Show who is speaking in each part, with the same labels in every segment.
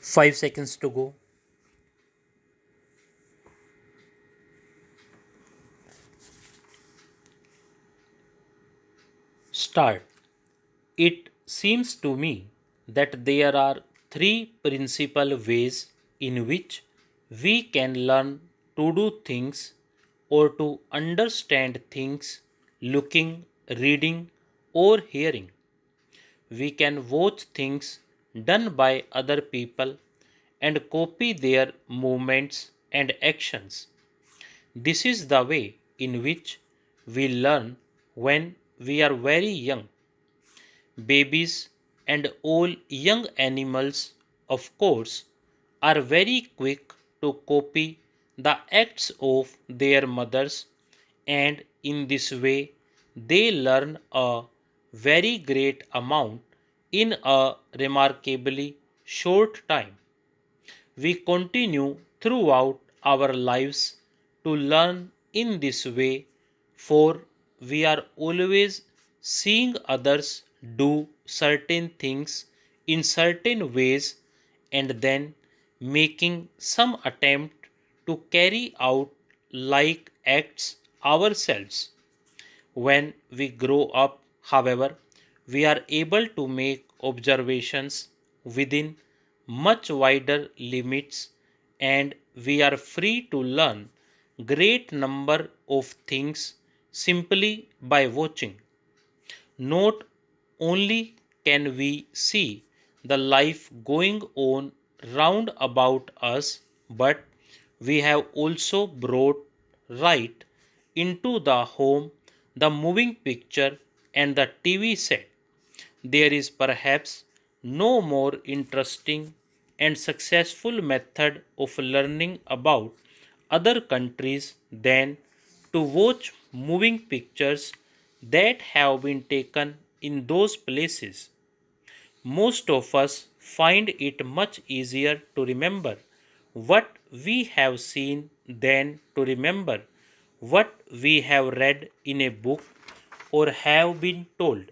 Speaker 1: 5 seconds to go. Start. It seems to me that there are three principal ways in which we can learn to do things or to understand things: looking, reading, or hearing. We can watch things done by other people and copy their movements and actions. This is the way in which we learn when we are very young. Babies and all young animals, of course, are very quick to copy the acts of their mothers, and in this way, they learn a very great amount in a remarkably short time. We continue throughout our lives to learn in this way, for we are always seeing others do certain things in certain ways and then making some attempt to carry out like acts ourselves. When we grow up, however, we are able to make observations within much wider limits, and we are free to learn great number of things simply by watching. Not only can we see the life going on round about us, but we have also brought right into the home the moving picture and the TV set. There is perhaps no more interesting and successful method of learning about other countries than to watch moving pictures that have been taken in those places. Most of us find it much easier to remember what we have seen than to remember what we have read in a book or have been told.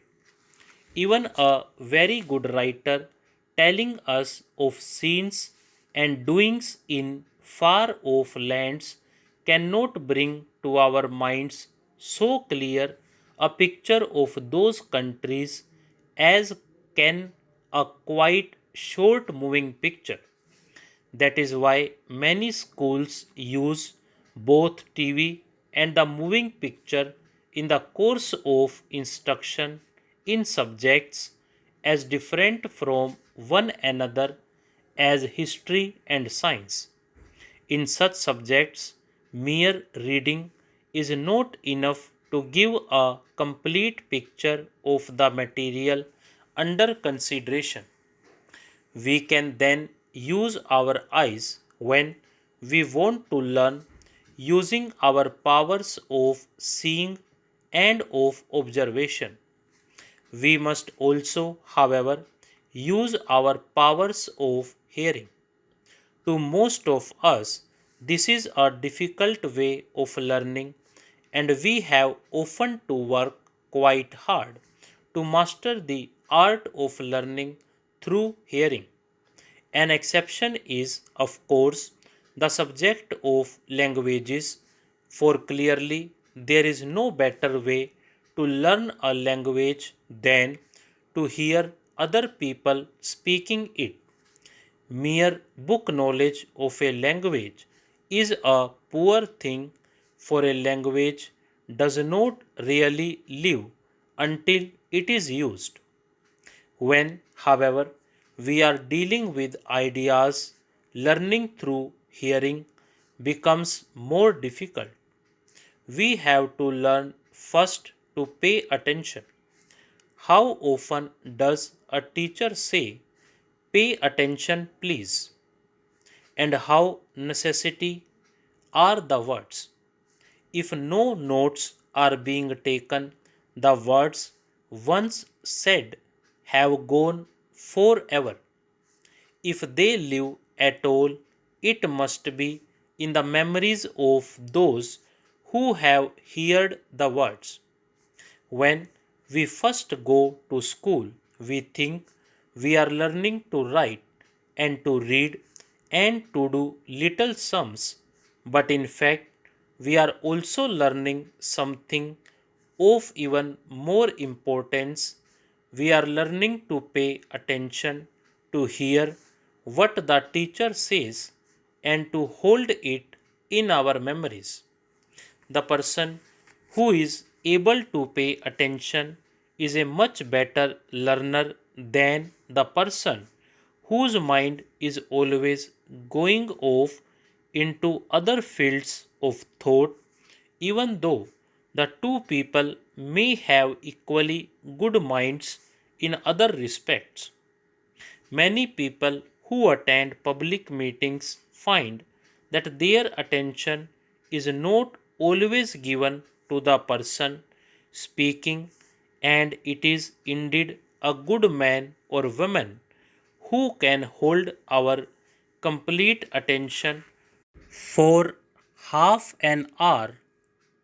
Speaker 1: Even a very good writer telling us of scenes and doings in far off lands cannot bring to our minds so clear a picture of those countries as can a quite short moving picture. That is why many schools use both TV and the moving picture in the course of instruction in subjects as different from one another as history and science. In such subjects, mere reading is not enough to give a complete picture of the material under consideration. We can then use our eyes when we want to learn, using our powers of seeing and of observation. We must also, however, use our powers of hearing. To most of us, this is a difficult way of learning, and we have often to work quite hard to master the art of learning through hearing. An exception is, of course, the subject of languages, for clearly there is no better way to learn a language than to hear other people speaking it. Mere book knowledge of a language is a poor thing, for a language does not really live until it is used. When, however, we are dealing with ideas, learning through hearing becomes more difficult. We have to learn first to pay attention. How often does a teacher say, "Pay attention, please"? And how necessary are the words? If no notes are being taken, the words once said have gone forever. If they live at all, it must be in the memories of those who have heard the words. When we first go to school, we think we are learning to write and to read and to do little sums, but in fact, we are also learning something of even more importance. We are learning to pay attention, to hear what the teacher says, and to hold it in our memories. The person who is able to pay attention is a much better learner than the person whose mind is always going off into other fields of thought, even though the two people may have equally good minds in other respects. Many people who attend public meetings find that their attention is not always given to the person speaking, and it is indeed a good man or woman who can hold our complete attention for half an hour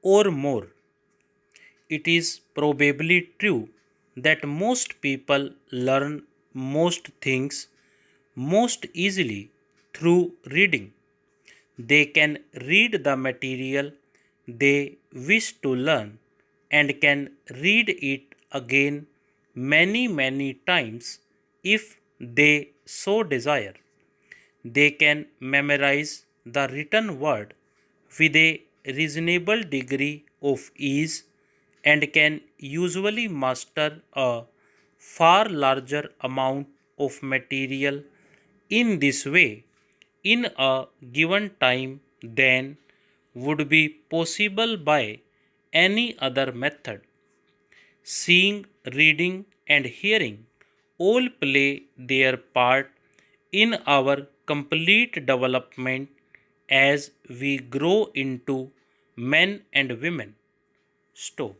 Speaker 1: or more. It is probably true that most people learn most things most easily through reading. They can read the material they wish to learn and can read it again many times if they so desire. They can memorize the written word with a reasonable degree of ease and can usually master a far larger amount of material in this way in a given time than would be possible by any other method. Seeing, reading, and hearing all play their part in our complete development as we grow into men and women. Stop.